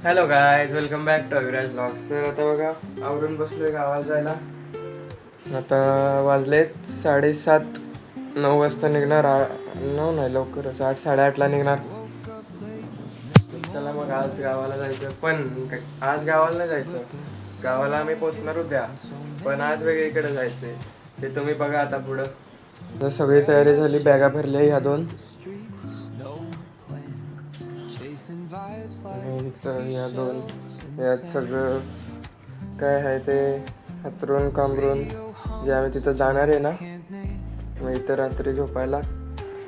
Hello guys, welcome back to Aviraj blogs. तर आता बघा आवरून बसलोय गावाला जायला. आता वाजलेत 7:30, 9 वाजता निघणार. 9 नाही, लवकरच 8, 8:30ला निघणार. चला मग आज गावाला जायचं. पण आज गावाला नाही जायचं, गावाला आम्ही पोचणार उद्या. पण आज वेगळीकडे जायचंय, ते तुम्ही बघा आता पुढं. तर सगळी तयारी झाली, बॅगा भरल्या ह्या 2. आणि या 2 यात सगळं काय आहे ते हातरून कांबरून जे आम्ही तिथं जाणार आहे ना, मग इथं रात्री झोपायला.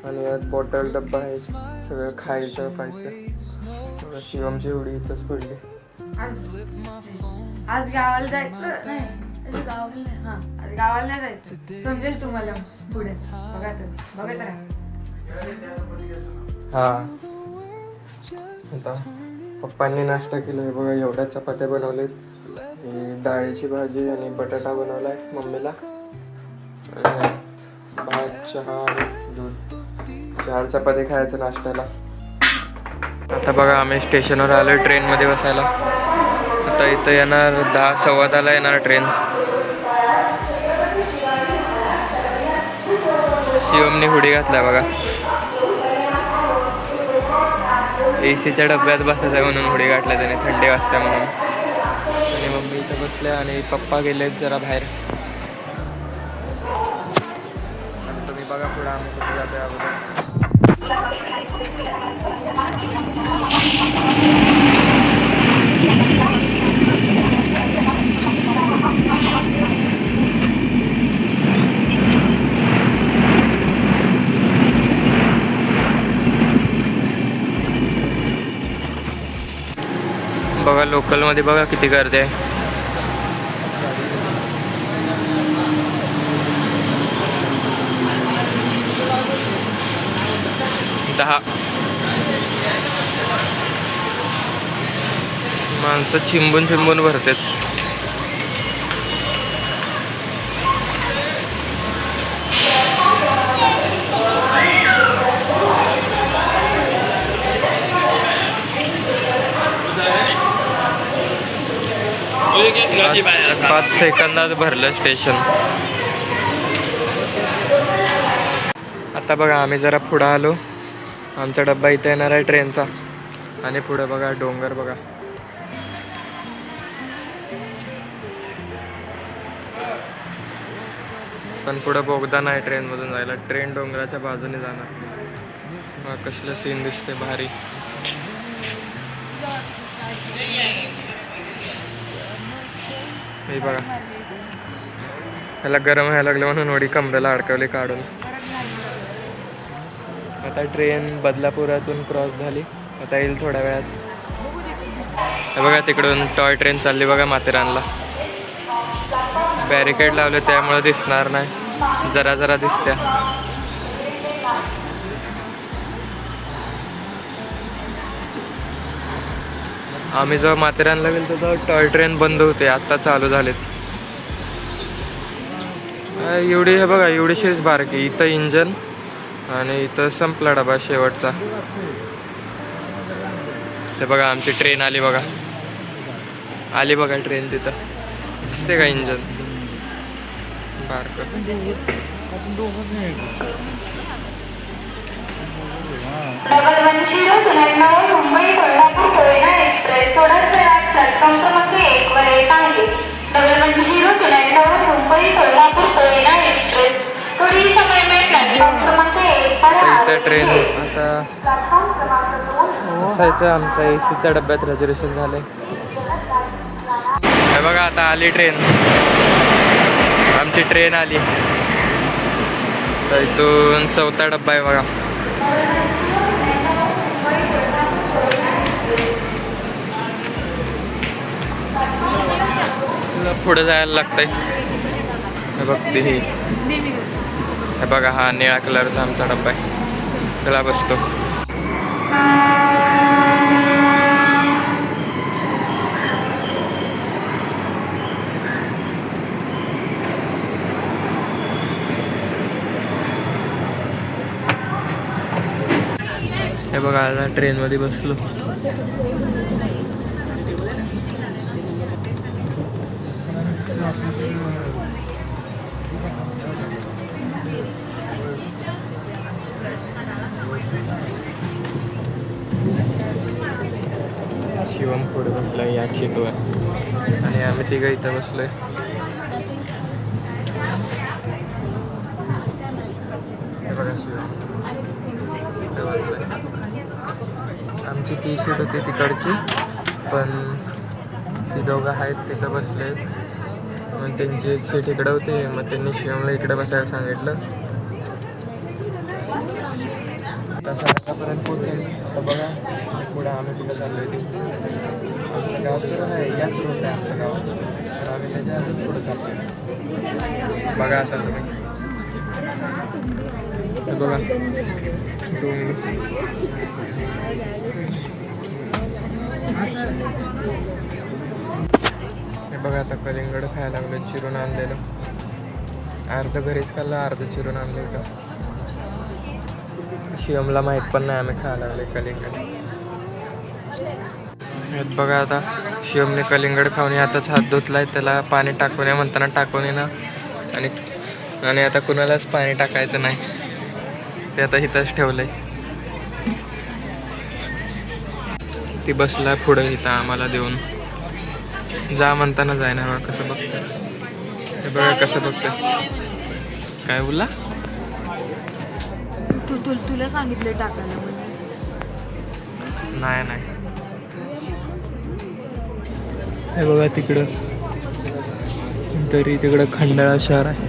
आणि यात बॉटल डब्बा आहे, सगळं खायचं पाहायचं. शिवमची उडी इथंच पडली. आज गावाला जायचं नाही, गावाला नाही जायचं, समजेल तुम्हाला पुढे. बघा हा, आता पप्पांनी नाश्ता केला बघा. एवढ्या चपात्या बनवलेत, डाळीची भाजी आणि बटाटा बनवलाय मम्मीला. भात, चहा आणि दूध. 4 चपाती खायचं नाश्त्याला. आता बघा आम्ही स्टेशनवर आलोय ट्रेनमध्ये बसायला. आता इथं येणार 10, 10:15 येणार ट्रेन. शिवमने हुडी घातलाय बघा. एसीच्या डब्यात बसायचं म्हणून हुडी घातल्या त्याने, थंडी वाजते म्हणून. आणि मम्मी इथं बसले आणि पप्पा गेलेत जरा बाहेर. आणि तुम्ही बघा पुढे आम्ही कुठे जातोय अगोदर. बघा लोकलमध्ये बघा किती गर्दी आहे. माणसं चिंबून चिंबून भरतात. पाच सेकंदात भरलं स्टेशन. आता बघा आम्ही जरा पुढं आलो. आमचा डब्बा इथे येणार आहे ट्रेनचा. आणि पुढे बघा डोंगर बघा. पण पुढे बोगदा नाही ट्रेनमधून जायला. ट्रेन डोंगराच्या बाजूने जाणार. कसलं सीन दिसते भारी. हे बघा, त्याला गरम व्हायला लागलं म्हणून वडी कमरेला अडकवली काढून. आता ट्रेन बदलापुरातून क्रॉस झाली, आता येईल थोड्या वेळात. हे बघा तिकडून टॉय ट्रेन चालली बघा माथेरानला. बॅरिकेड लावले त्यामुळे दिसणार नाही, जरा जरा दिसत्या. आम्ही जेव्हा माथेरानला गेलो तेव्हा टॉय ट्रेन बंद होते, आत्ता चालू झालेत. एवढी हे बघा, एवढीशीच बारकी. इथं इंजन आणि इथं संपला डबा शेवटचा. ते बघा आमची ट्रेन आली बघा. आली बघा ट्रेन. तिथं दिसते का इंजन बारक. मुंबई कोल्हापूर कोयना एक्सप्रेस थोड्याच वेळात प्लॅटफॉर्म क्रमांक 1 वर येत आहे. 0094 मुंबई कोल्हापूर कोयना एक्सप्रेस थोड़ी समय में प्लॅटफॉर्म क्रमांक 1 पर आ रही है. ट्रेन आता असायचं. आमच्या एसीच्या डब्यात रिझर्वेशन झालंय. हे बघा आता आली ट्रेन. आमची ट्रेन आली. तर इथून 4था डब्बा आहे बघा. पुढे जायला लागतंय. हे बघते ही. हे बघा हा निळ्या कलरचा आमचा डब्बा आहे, त्याला बसतो. हे बघा आता ट्रेनमध्ये बसलो. शिवम पुढे बसलाय या सीटवर आणि आम्ही तिघं इथं बसलोय. हे बघा शिवम इथं बसलाय. आमची ती सीट होती तिकडची, पण ती दोघं आहेत तिथं बसले. मग त्यांची एक सीट इकडं होती, मग त्यांनी शिवमला इकडे बसायला सांगितलं. तसापर्यंत पोहोचेल तर बघा पुढे आम्ही कुठं चाललो आहे. आमचं गाव तर आहे याच रोड आहे आमचं गाव, तर आम्ही त्याच्या अजून पुढं चाललो. बघा आता तुम्ही हे बघा हे बघा आता कलिंगड खायला लागलं. चिरून आणलेलं अर्ध घरीच खाल्लं, अर्ध चिरून आणलं इथं. शिवमला माहीत पण नाही आम्ही खायला लागले कलिंगड. हेच बघा आता शिवमने कलिंगड खाऊन आताच हात धुतलाय. त्याला पाणी टाकून या म्हणताना टाकून येणं आणि आता कुणालाच पाणी टाकायचं नाही, ते आता इथंच ठेवलंय. ती बसलाय पुढं इथं आम्हाला देऊन. जा म्हणताना जाय ना. बघा कसं बघतं, हे बघा कसं बघतं. काय बोलला? तुला सांगितले टाकायला म्हणजे? नाही. हे बघा तिकडं तरी तिकडं खंडाळा शहर आहे.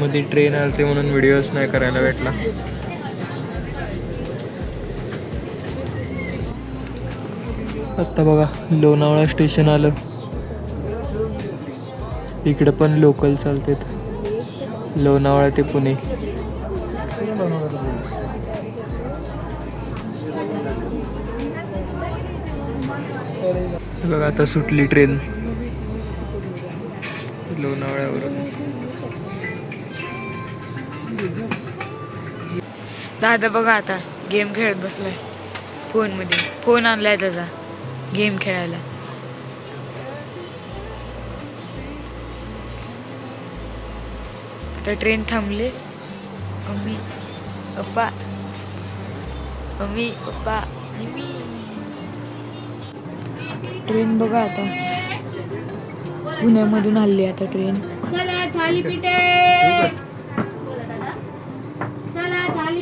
मध्ये ट्रेन आलते म्हणून व्हिडिओज नाही करायला भेटला. आत्ता बघा लोणावळा स्टेशन आलं. इकडे पण लोकल चालतात लोणावळा ते पुणे. बघा आता सुटली ट्रेन लोणावळ्यावरून. दादा बघा आता गेम खेळत बसलाय फोनमध्ये. फोन आणलाय त्याचा गेम खेळायला. आता ट्रेन थांबले. मम्मी पप्पा आणि मी. ट्रेन बघा आता पुण्यामधून हल्ली आता ट्रेन.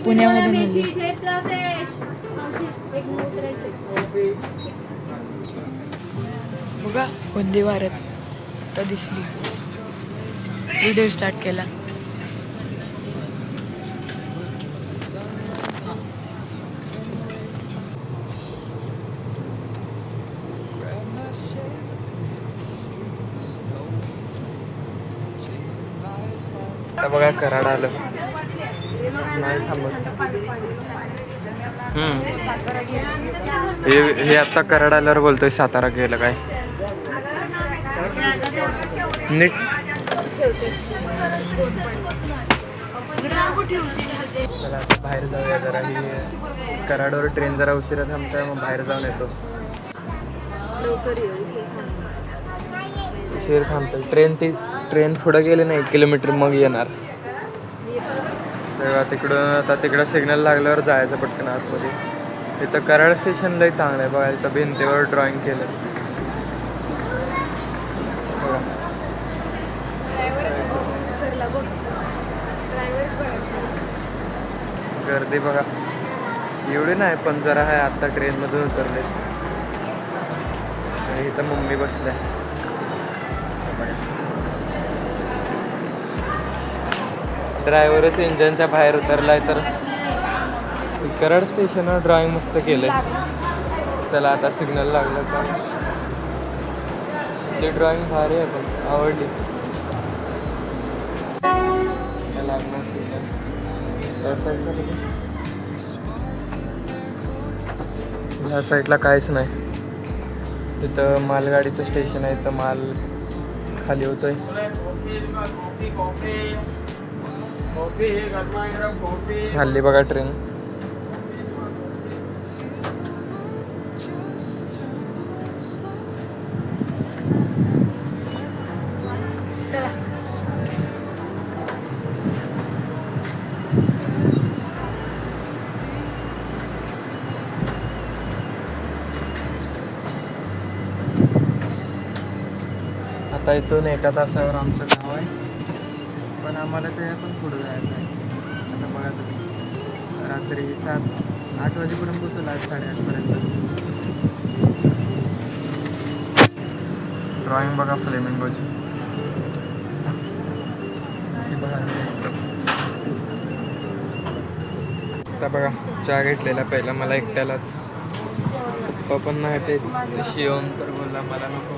पुण्यामधून हल्ली. बघा वंदे भारत आता दिसली. व्हिडिओ स्टार्ट केला. आता बघा कराड आलं. नाही थांबत. हे आता कराड आल्यावर बोलतोय सातारा गेलं काय नीट. चला आता बाहेर जाऊया जरा. ही कराडवर ट्रेन जरा उशिरा थांबतोय, मग बाहेर जाऊन येतो. उशीर थांबतोय ट्रेन पुढं गेले नाही 1 किलोमीटर मग येणार. तेव्हा तिकडं सिग्नल लागल्यावर जायचं पटकन आतमध्ये. तिथं कराड स्टेशन लय चांगलं आहे बघायला. तर भिंतीवर ड्रॉइंग केलं बघा. गर्दी बघा एवढी नाही, पण जरा आहे. आत्ता ट्रेनमधून उतरले आणि इथं मम्मी बसल्या. ड्रायव्हरच इंजनच्या बाहेर उतरलाय. तर कराड स्टेशनवर ड्रॉइंग मस्त केलंय. चला आता सिग्नल लागलं तर ते ड्रॉइंग भारी आहे, पण आवडली. लागणार सिग्नल ह्या साईडला काहीच नाही. तिथं मालगाडीचं स्टेशन आहे, तर माल खाली होतोय. हल्ली बघा ट्रेन. आता इथून 1 तासावर आमचं गाव आहे, पण आम्हाला ते पण पुढं जायचं आहे. आता बघा तुम्ही, रात्री 7-8 वाजेपर्यंत पोचलो आहे, 8:30पर्यंत. ड्रॉइंग बघा फ्लेमिंगोची अशी भारी एकदम. आता बघा चहा घेतलेला पहिला मला एकट्यालाच, पप्पा पण नाही ते शिवम तर बोलला मला नको,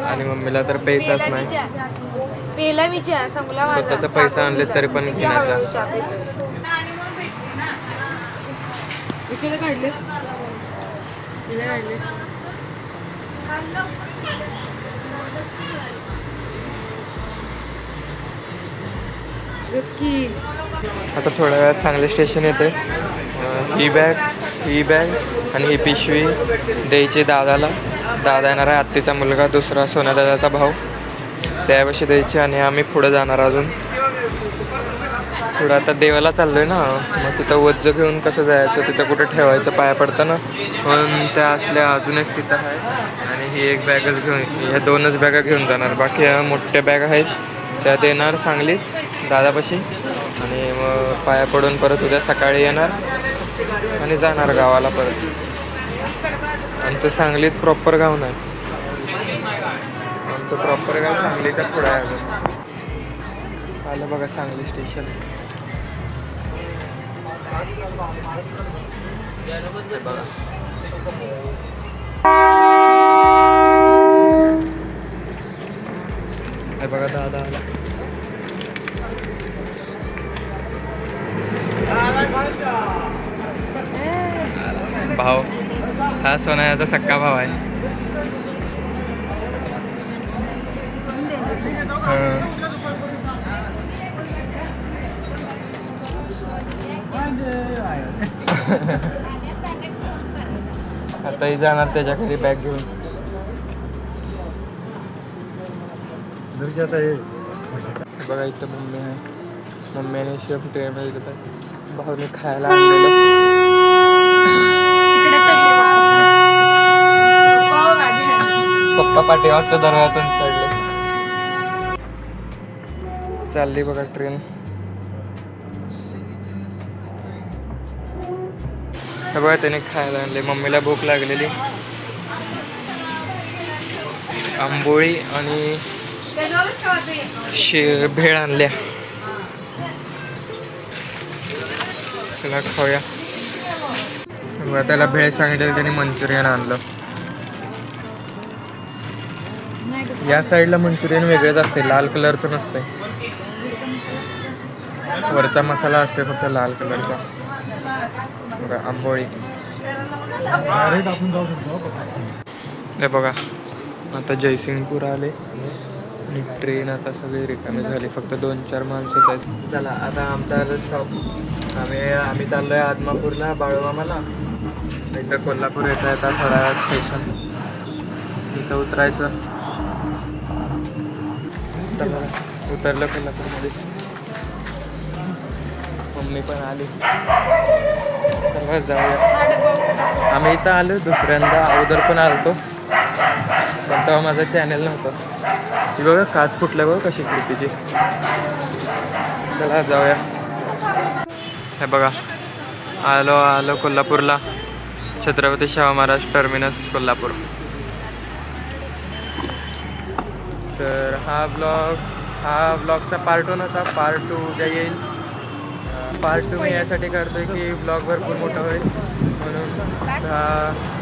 आणि मम्मीला तर पैसाच नाही. पेला मी चहा संपला माझा. स्वतःचा पैसा आणले तरी पण घेण्याचा. कशाला काढले? आता थोड्या वेळात सांगली स्टेशन येते. ही बॅग आणि ही पिशवी द्यायची दादाला. दादा येणार आहे, आत्तीचा मुलगा, दुसरा सोन्या दादाचा भाऊ, त्यापाशी द्यायची. आणि आम्ही पुढं जाणार अजून पुढं. आता देवाला चाललोय ना, मग तिथं वज्ज घेऊन कसं जायचं, तिथं कुठं ठेवायचं पाया पडताना, म्हणून त्या असल्या अजून एक तिथं आहे. आणि ही एक बॅगच घेऊन, ह्या 2च बॅगा घेऊन जाणार. बाकी ह्या मोठ्या बॅग आहेत त्या देणार सांगलीत दादापाशी. आणि मग पाया पडून परत उद्या सकाळी येणार आणि जाणार गावाला परत. आमचं सांगलीत प्रॉपर गाव नाही, आमचं प्रॉपर गाव सांगलीच्या पुढं आहे अजून. आलं बघा सांगली स्टेशन. बघा हे बघा दादा आला. भाऊ, हा सोनायाचा सक्का भाव आहे. आताही जाणार त्याच्या घरी बॅग घेऊन. बघा इथं मम्मी आहे, मम्मीने शेफ ट्रेनमध्ये देतात. भाऊने खायला आणलेलं. पप्पा पाठीमागच्या दरवाजातून चढले. चालली बघा ट्रेन. बघा त्याने खायला आणले, मम्मीला भूक लागलेली. आंबोळी आणि भेळ आणल्या, त्याला खाऊया. त्याला भेळ सांगितलं, त्याने मंचुरियन आणलं. या साईडला मंचुरियन वेगळंच असते, लाल कलरचं नसते. वरचा मसाला असते फक्त लाल कलरचा. बघा आंबोळी. हे बघा आता जयसिंगपूर आले आणि ट्रेन आता सगळी रिकामी झाली, फक्त 2-4 माणसंच आहेत. चला आता आमचा आलं स्टॉप. आम्ही चाललोय आदमापूरला, बाळूमामाला. इथं कोल्हापूर येता येता थोडा स्टेशन, इथं उतरायचं. उतरलं कोल्हापूरमध्ये. मम्मी पण आली. चला जाऊया. आम्ही इथं आलो दुसऱ्यांदा, अगोदर पण आलतो, पण तेव्हा माझं चॅनल नव्हतं. ती बघा काच फुटलं बघा कशी खिडकीची. चला जाऊया. हे बघा आलो कोल्हापूरला, छत्रपती शाहू महाराज टर्मिनस कोल्हापूर. तर हा ब्लॉगचा पार्ट 1 होता. पार्ट 2 उद्या येईल. पार्ट 2 मी यासाठी काढतोय की ब्लॉग भरपूर मोठा होईल म्हणून.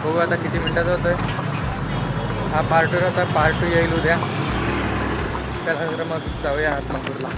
बघू आता किती मिनटाचा होतोय. हा पार्ट 1 होता, पार्ट 2 येईल उद्या. त्यानंतर मग जाऊया आदमापूरला.